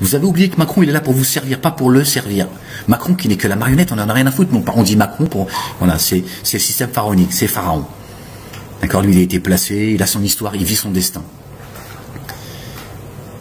Vous avez oublié que Macron, il est là pour vous servir, pas pour le servir. Macron qui n'est que la marionnette, on en a rien à foutre. On dit Macron pour... Voilà, c'est le système pharaonique, c'est Pharaon. D'accord, lui, il a été placé, il a son histoire, il vit son destin.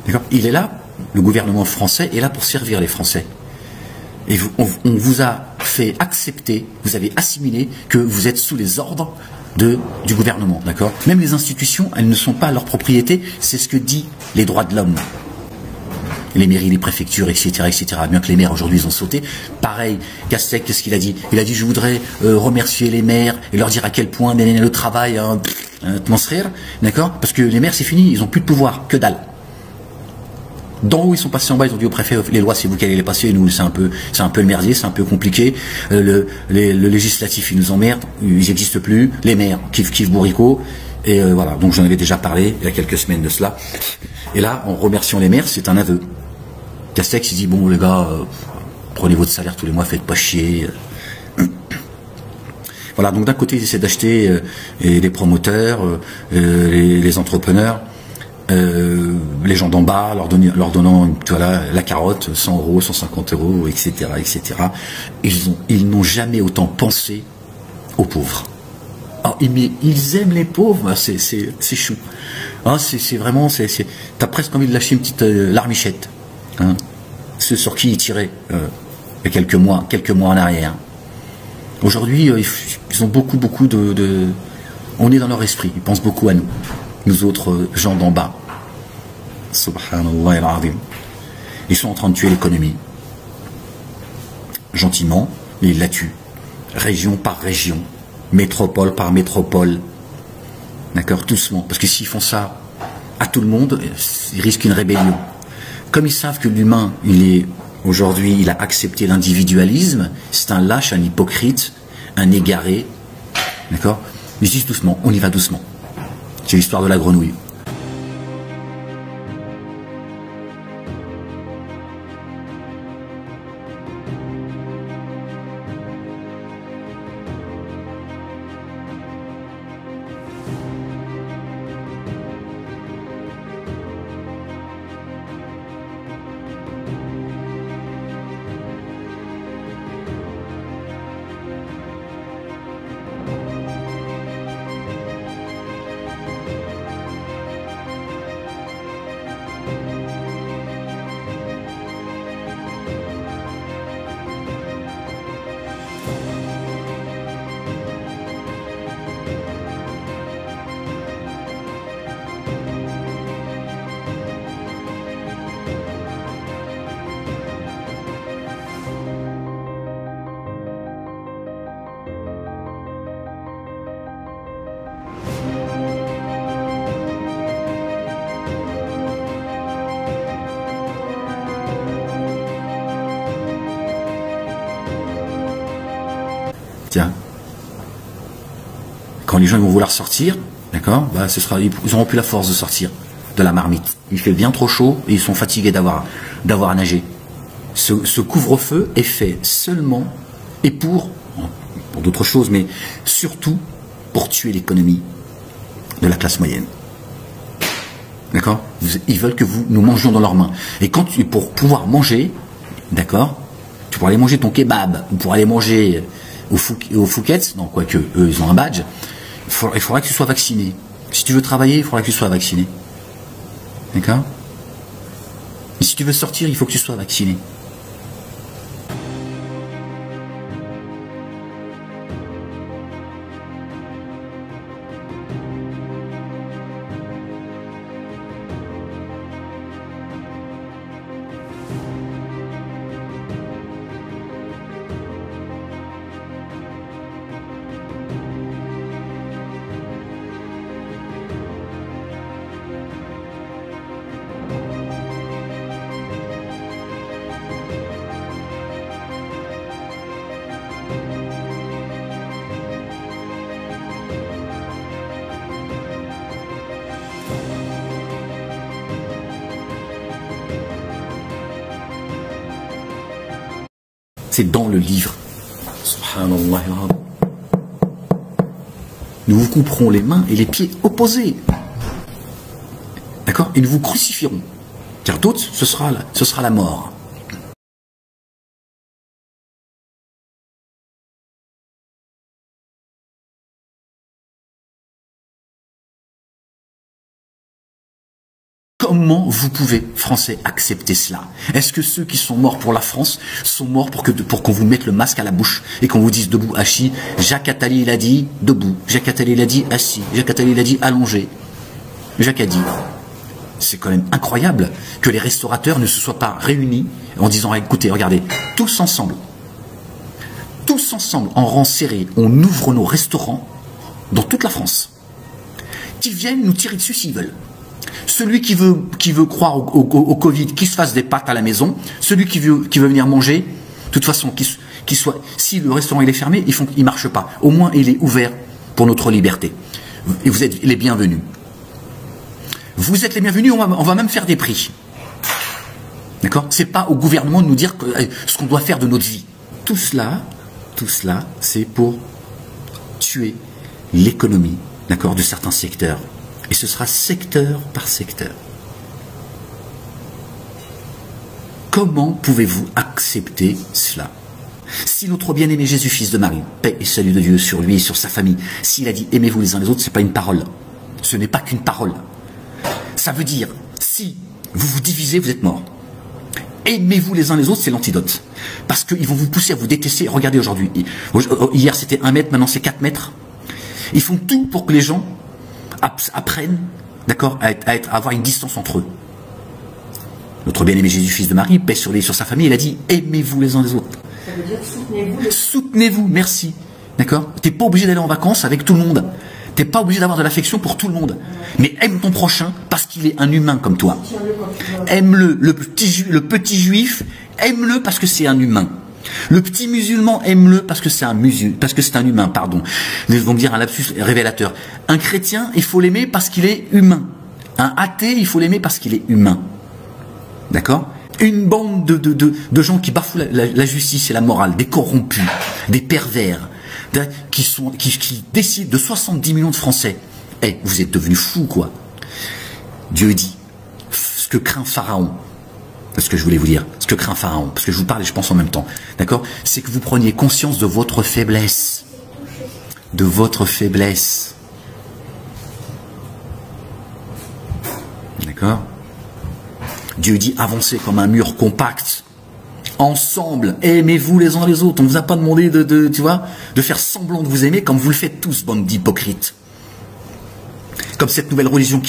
D'accord, il est là, le gouvernement français est là pour servir les Français. Et on vous a fait accepter, vous avez assimilé que vous êtes sous les ordres du gouvernement. D'accord, même les institutions, elles ne sont pas leur propriété, c'est ce que dit les droits de l'homme. Les mairies, les préfectures, etc., etc. Bien que les maires aujourd'hui ils ont sauté. Pareil, Castex, qu'est-ce qu'il a dit? Il a dit je voudrais remercier les maires et leur dire à quel point le travail, d'accord? Parce que les maires c'est fini, ils ont plus de pouvoir, que dalle. D'en haut ils sont passés en bas, ils ont dit au préfet les lois c'est vous qui allez les passer, nous c'est un peu le merdier, c'est un peu compliqué. Le législatif ils nous emmerdent, ils n'existent plus. Les maires kiff bourricot. Et voilà, donc j'en avais déjà parlé il y a quelques semaines de cela. Et là, en remerciant les maires, c'est un aveu. Castex, il dit, bon les gars, prenez votre salaire tous les mois, faites pas chier. Voilà, donc d'un côté, ils essaient d'acheter les promoteurs, les entrepreneurs, les gens d'en bas, leur donnant voilà, la carotte, 100 euros, 150 euros, etc., etc. Ils n'ont jamais autant pensé aux pauvres. Ah, mais ils aiment les pauvres, c'est chou. Ah, c'est vraiment, t'as presque envie de lâcher une petite larmichette. Hein. Ceux sur qui ils tiraient il y a quelques mois en arrière. Aujourd'hui, ils ont beaucoup de... On est dans leur esprit, ils pensent beaucoup à nous. Nous autres gens d'en bas. Subhanallah al-azim. Ils sont en train de tuer l'économie. Gentiment, mais ils la tuent. Région par région. Métropole par métropole. D'accord, doucement. Parce que s'ils font ça à tout le monde, ils risquent une rébellion. Comme ils savent que l'humain, aujourd'hui, il a accepté l'individualisme, c'est un lâche, un hypocrite, un égaré. D'accord, ils disent doucement, on y va doucement. C'est l'histoire de la grenouille. Tiens, quand les gens vont vouloir sortir, d'accord, bah, ils n'auront plus la force de sortir de la marmite. Il fait bien trop chaud et ils sont fatigués d'avoir nagé. Ce couvre-feu est fait seulement et pour d'autres choses, mais surtout pour tuer l'économie de la classe moyenne. D'accord? Ils veulent que nous mangions dans leurs mains. Et pour pouvoir manger, d'accord, tu pourras aller manger ton kebab, ou pour aller manger au Fouquet's, non, quoique, eux, ils ont un badge, il faudra que tu sois vacciné. Si tu veux travailler, il faudra que tu sois vacciné. D'accord? Et si tu veux sortir, il faut que tu sois vacciné. C'est dans le livre. Subhanallah. Nous vous couperons les mains et les pieds opposés. D'accord? Et nous vous crucifierons. Car d'autres, ce sera la mort. Comment vous pouvez, Français, accepter cela? Est-ce que ceux qui sont morts pour la France sont morts pour qu'on vous mette le masque à la bouche et qu'on vous dise debout, assis? Jacques Attali, il a dit debout. Jacques Attali, il a dit assis. Jacques Attali, il a dit allongé. Jacques a dit. C'est quand même incroyable que les restaurateurs ne se soient pas réunis en disant, écoutez, regardez, tous ensemble, en rang serré, on ouvre nos restaurants dans toute la France. Qu'ils viennent nous tirer dessus s'ils veulent. Celui qui veut croire au Covid, qu'il se fasse des pâtes à la maison. Celui qui veut venir manger, de toute façon, si le restaurant il est fermé, il marche pas. Au moins, il est ouvert pour notre liberté. Et vous êtes les bienvenus. Vous êtes les bienvenus, on va même faire des prix. D'accord? C'est pas au gouvernement de nous dire ce qu'on doit faire de notre vie. Tout cela, c'est pour tuer l'économie, d'accord, de certains secteurs. Et ce sera secteur par secteur. Comment pouvez-vous accepter cela? Si notre bien-aimé Jésus, fils de Marie, paix et salut de Dieu sur lui et sur sa famille, s'il a dit aimez-vous les uns les autres, ce n'est pas une parole. Ce n'est pas qu'une parole. Ça veut dire, si vous vous divisez, vous êtes mort. Aimez-vous les uns les autres, c'est l'antidote. Parce qu'ils vont vous pousser à vous détester. Regardez aujourd'hui. Hier, c'était 1 mètre, maintenant c'est 4 mètres. Ils font tout pour que les gens apprennent, d'accord, à avoir une distance entre eux. Notre bien-aimé Jésus, fils de Marie, paix sur lui et sur sa famille, il a dit aimez-vous les uns les autres. Ça veut dire soutenez-vous. Soutenez-vous, merci. D'accord? T'es pas obligé d'aller en vacances avec tout le monde. T'es pas obligé d'avoir de l'affection pour tout le monde. Mais aime ton prochain parce qu'il est un humain comme toi. Aime-le, le petit juif, aime-le parce que c'est un humain. Le petit musulman, aime-le parce que c'est un humain, pardon. Ils vont me dire un lapsus révélateur. Un chrétien, il faut l'aimer parce qu'il est humain. Un athée, il faut l'aimer parce qu'il est humain. D'accord? Une bande de gens qui bafouent la justice et la morale, des corrompus, des pervers, qui décident de 70 millions de Français. Vous êtes devenus fous, quoi. Dieu dit, ce que craint Pharaon, c'est ce que je voulais vous dire, ce que craint Pharaon, parce que je vous parle et je pense en même temps, d'accord? C'est que vous preniez conscience de votre faiblesse. De votre faiblesse. D'accord? Dieu dit, avancez comme un mur compact. Ensemble, aimez-vous les uns les autres. On ne vous a pas demandé de faire semblant de vous aimer comme vous le faites tous, bande d'hypocrites. Comme cette nouvelle religion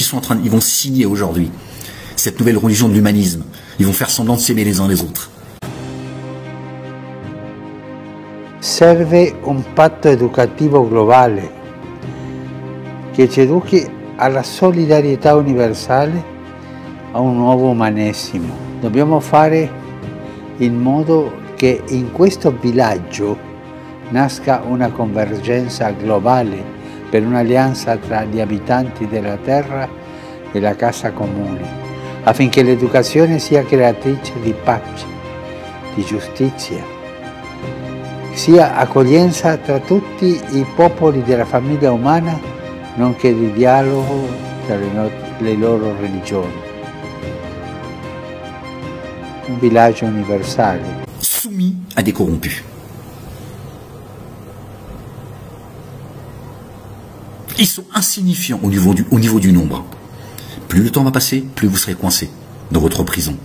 ils vont signer aujourd'hui. Cette nouvelle religion de l'humanisme. Ils vont faire semblant de s'aimer les uns les autres. Serve un patto educativo globale che ci educhi alla solidarietà universale, a un nuovo umanesimo. Dobbiamo fare in modo che in questo villaggio nasca una convergenza globale per un'alleanza tra gli abitanti della terra e la casa comune, affinché l'educazione sia creatrice di pace, di giustizia, sia accoglienza tra tutti i popoli della famiglia umana, nonché di dialogo tra le loro religioni. Un villaggio universale. Soumis à des corrompus. Ils sont insignifiants au niveau du nombre. Plus le temps va passer, plus vous serez coincé dans votre prison.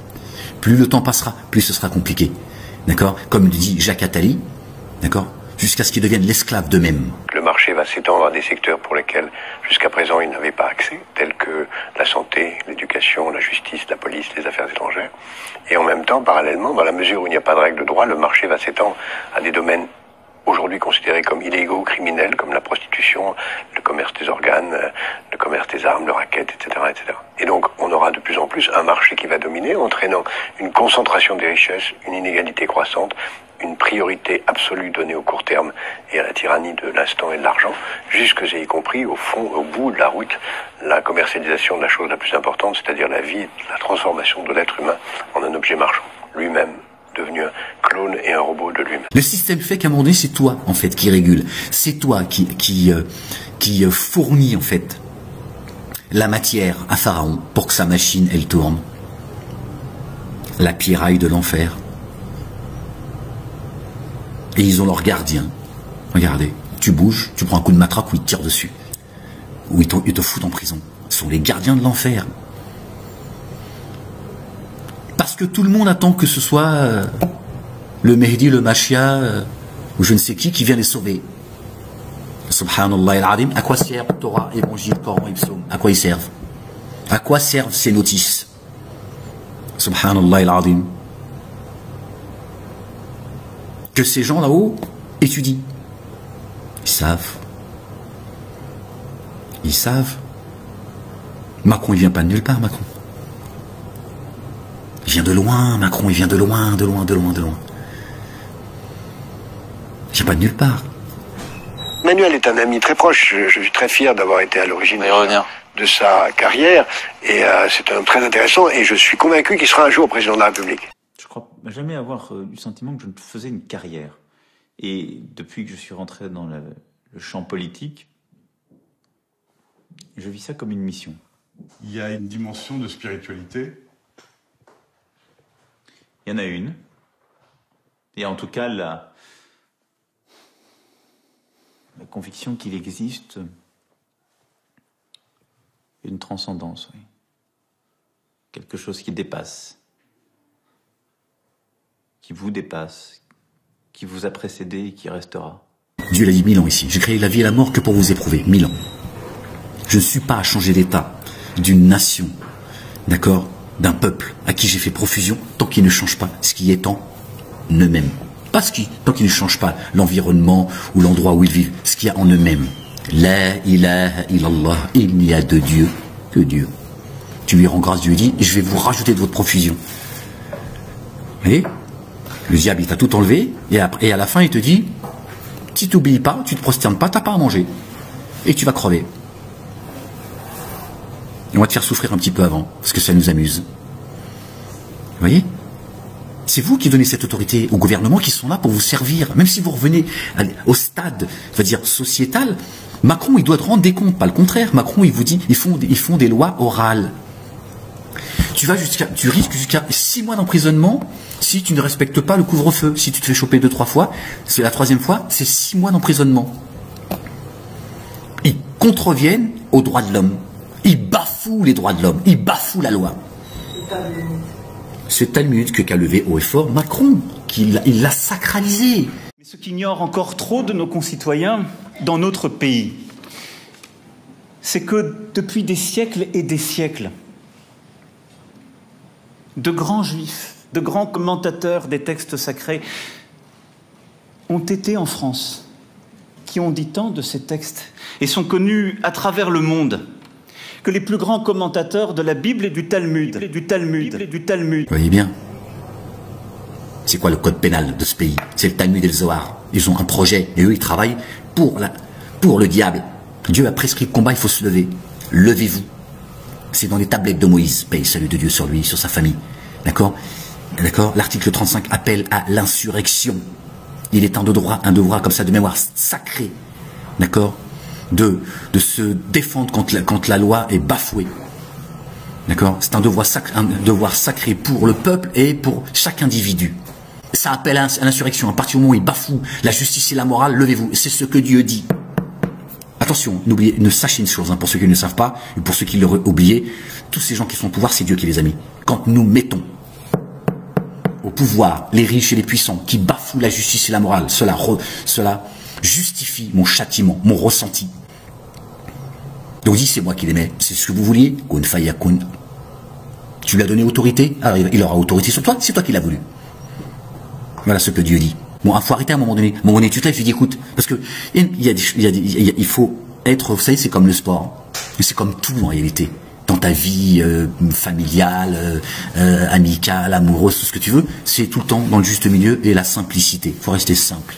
Plus le temps passera, plus ce sera compliqué. D'accord? Comme dit Jacques Attali, d'accord? Jusqu'à ce qu'ils deviennent l'esclave d'eux-mêmes. Le marché va s'étendre à des secteurs pour lesquels jusqu'à présent ils n'avaient pas accès, tels que la santé, l'éducation, la justice, la police, les affaires étrangères. Et en même temps, parallèlement, dans la mesure où il n'y a pas de règle de droit, le marché va s'étendre à des domaines aujourd'hui considérés comme illégaux, criminels, comme la prostitution, le commerce des organes, le commerce des armes, le racket, etc., etc. Et donc, on aura de plus en plus un marché qui va dominer, entraînant une concentration des richesses, une inégalité croissante, une priorité absolue donnée au court terme et à la tyrannie de l'instant et de l'argent, jusque et y compris au fond, au bout de la route, la commercialisation de la chose la plus importante, c'est-à-dire la vie, la transformation de l'être humain en un objet marchand, lui-même devenu un clone et un robot de lui-même. Le système fait qu'à un moment donné, c'est toi, en fait, qui régule. C'est toi qui fournit, en fait, la matière à Pharaon pour que sa machine, elle tourne. la pierraille de l'enfer. Et ils ont leur gardien. Regardez, tu bouges, tu prends un coup de matraque ou ils te tirent dessus. Ou ils te foutent en prison. Ce sont les gardiens de l'enfer. Parce que tout le monde attend que ce soit le Mehdi, le Machia, ou je ne sais qui vient les sauver. Subhanallah al-Azim, à quoi servent Torah, Évangile, Coran et Psaume? À quoi ils servent? À quoi servent ces notices? Subhanallah al-Azim. Que ces gens là-haut étudient. Ils savent. Ils savent. Macron, il vient pas de nulle part, Macron. Il vient de loin, Macron, il vient de loin, de loin, de loin, de loin. Il vient pas de nulle part. Manuel est un ami très proche. Je suis très fier d'avoir été à l'origine de sa carrière. Et c'est un homme très intéressant. Et je suis convaincu qu'il sera un jour président de la République. Je crois jamais avoir eu le sentiment que je faisais une carrière. Et depuis que je suis rentré dans le champ politique, je vis ça comme une mission. Il y a une dimension de spiritualité. Il y en a une. Et en tout cas, la conviction qu'il existe une transcendance, oui. Quelque chose qui dépasse, qui vous dépasse, qui vous a précédé et qui restera. Dieu l'a dit 1000 ans ici. J'ai créé la vie et la mort que pour vous éprouver. 1000 ans. Je ne suis pas à changer d'état d'une nation, d'accord, d'un peuple à qui j'ai fait profusion, tant qu'il ne change pas ce qui est en eux-mêmes. Pas ce qui, tant qu'ils ne changent pas l'environnement ou l'endroit où ils vivent, ce qu'il y a en eux-mêmes. La ilaha illallah, il n'y a de Dieu que Dieu. Tu lui rends grâce, Dieu dit, et je vais vous rajouter de votre profusion. Vous voyez? Le diable, il t'a tout enlevé, et à la fin, il te dit, si tu n'obéis pas, tu ne te prosternes pas, tu n'as pas à manger. Et tu vas crever. Et on va te faire souffrir un petit peu avant, parce que ça nous amuse. Vous voyez? C'est vous qui donnez cette autorité au gouvernement qui sont là pour vous servir. Même si vous revenez au stade, on va dire, sociétal, Macron, il doit te rendre des comptes, pas le contraire. Macron, il vous dit, ils font des lois orales. Tu risques jusqu'à 6 mois d'emprisonnement si tu ne respectes pas le couvre-feu. Si tu te fais choper 2-3 fois, c'est la 3e fois, c'est 6 mois d'emprisonnement. Ils contreviennent aux droits de l'homme. Ils bafouent les droits de l'homme. Ils bafouent la loi. Ce Talmud qu'a levé haut et fort Macron, il l'a sacralisé. Mais ce qu'ignorent encore trop de nos concitoyens dans notre pays, c'est que depuis des siècles et des siècles, de grands juifs, de grands commentateurs des textes sacrés ont été en France, qui ont dit tant de ces textes et sont connus à travers le monde, que les plus grands commentateurs de la Bible et du Talmud, Vous voyez bien. C'est quoi le code pénal de ce pays? C'est le Talmud et le Zohar. Ils ont un projet et eux ils travaillent pour le diable. Dieu a prescrit le combat, il faut se lever. Levez-vous. C'est dans les tablettes de Moïse. Paix et salut de Dieu sur lui, sur sa famille. D'accord? D'accord? L'article 35 appelle à l'insurrection. Il est un devoir comme ça de mémoire sacré. D'accord? De se défendre quand la loi est bafouée. D'accord? C'est un devoir sacré pour le peuple et pour chaque individu. Ça appelle à l'insurrection. À partir du moment où il bafoue la justice et la morale, levez-vous. C'est ce que Dieu dit. Attention, ne sachez une chose, pour ceux qui ne le savent pas, et pour ceux qui l'auraient oublié, tous ces gens qui sont au pouvoir, c'est Dieu qui les a mis. Quand nous mettons au pouvoir les riches et les puissants qui bafouent la justice et la morale, cela justifie mon châtiment, mon ressenti. Donc dit, c'est moi qui les mets, c'est ce que vous vouliez, kun fayakun. Tu lui as donné autorité, alors il aura autorité sur toi, c'est toi qui l'as voulu. Voilà ce que Dieu dit. Bon, il faut arrêter à un moment donné. À un moment donné, tu te lèves, tu dis, écoute, parce que il faut être, vous savez, c'est comme le sport. C'est comme tout en réalité. Dans ta vie familiale, amicale, amoureuse, tout ce que tu veux, c'est tout le temps dans le juste milieu et la simplicité. Il faut rester simple.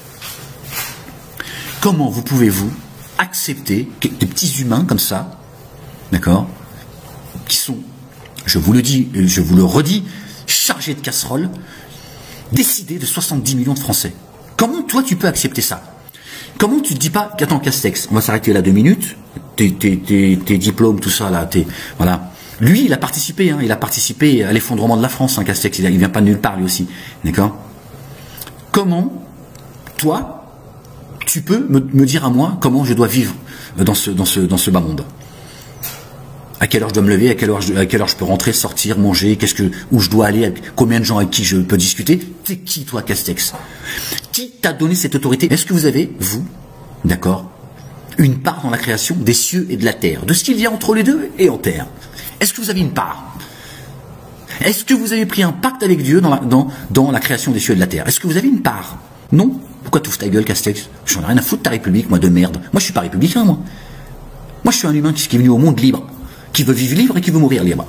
Comment vous pouvez-vous accepter des petits humains comme ça, d'accord, qui sont, je vous le dis, je vous le redis, chargés de casseroles, décidés de 70 millions de Français. Comment toi tu peux accepter ça? Comment tu te dis pas, attends Castex, on va s'arrêter là 2 minutes, tes diplômes, tout ça là, voilà, Lui, il a participé à l'effondrement de la France, hein, Castex, il vient pas de nulle part lui aussi, d'accord? Comment, toi, tu peux me dire à moi comment je dois vivre dans ce bas monde? À quelle heure je dois me lever, à quelle heure je peux rentrer, sortir, manger, où je dois aller, combien de gens avec qui je peux discuter? T'es qui, toi, Castex? Qui t'a donné cette autorité? Est-ce que vous avez, vous, d'accord, une part dans la création des cieux et de la terre, de ce qu'il y a entre les deux et en terre? Est-ce que vous avez une part? Est-ce que vous avez pris un pacte avec Dieu dans la création des cieux et de la terre? Est-ce que vous avez une part? Non? Pourquoi tu ouvres ta gueule, Castex? J'en ai rien à foutre de ta République, moi, de merde. Moi, je suis pas républicain, moi. Moi, je suis un humain qui est venu au monde libre, qui veut vivre libre et qui veut mourir libre.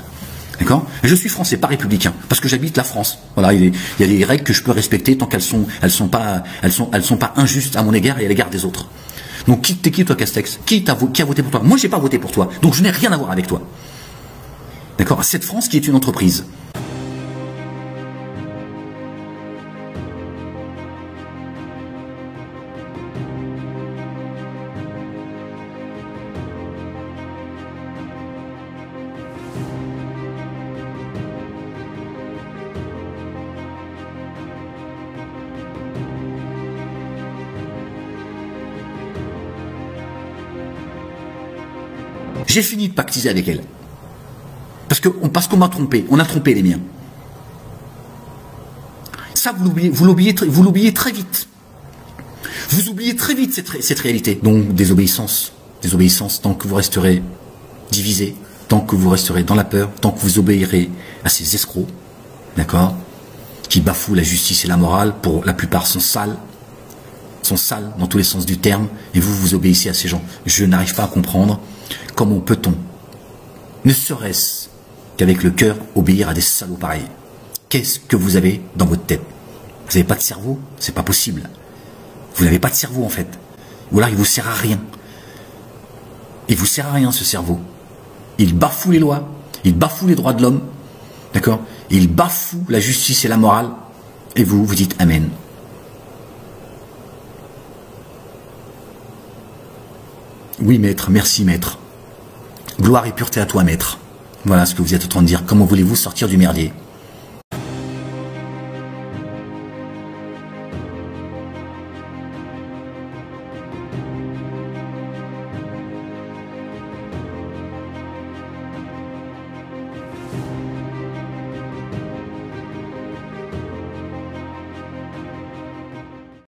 D'accord? Et je suis français, pas républicain, parce que j'habite la France. Voilà, il y a des règles que je peux respecter tant qu'elles sont pas injustes à mon égard et à l'égard des autres. Donc, t'es qui, toi, Castex? Qui a voté pour toi? Moi, j'ai pas voté pour toi. Donc, je n'ai rien à voir avec toi. D'accord? Cette France qui est une entreprise. J'ai fini de pactiser avec elle. Parce qu'on m'a trompé. On a trompé les miens. Ça, vous l'oubliez très vite. Vous oubliez très vite cette réalité. Donc, désobéissance, tant que vous resterez divisés, tant que vous resterez dans la peur, tant que vous obéirez à ces escrocs, d'accord, qui bafouent la justice et la morale, pour la plupart sont sales dans tous les sens du terme, et vous obéissez à ces gens. Je n'arrive pas à comprendre comment peut-on, ne serait-ce qu'avec le cœur, obéir à des salauds pareils. Qu'est-ce que vous avez dans votre tête? Vous n'avez pas de cerveau? C'est pas possible. Vous n'avez pas de cerveau, en fait. Ou alors il vous sert à rien. Il vous sert à rien, ce cerveau. Il bafoue les lois, il bafoue les droits de l'homme, d'accord? Il bafoue la justice et la morale, et vous dites Amen. Oui, maître, merci, maître. Gloire et pureté à toi, maître. Voilà ce que vous êtes en train de dire. Comment voulez-vous sortir du merdier?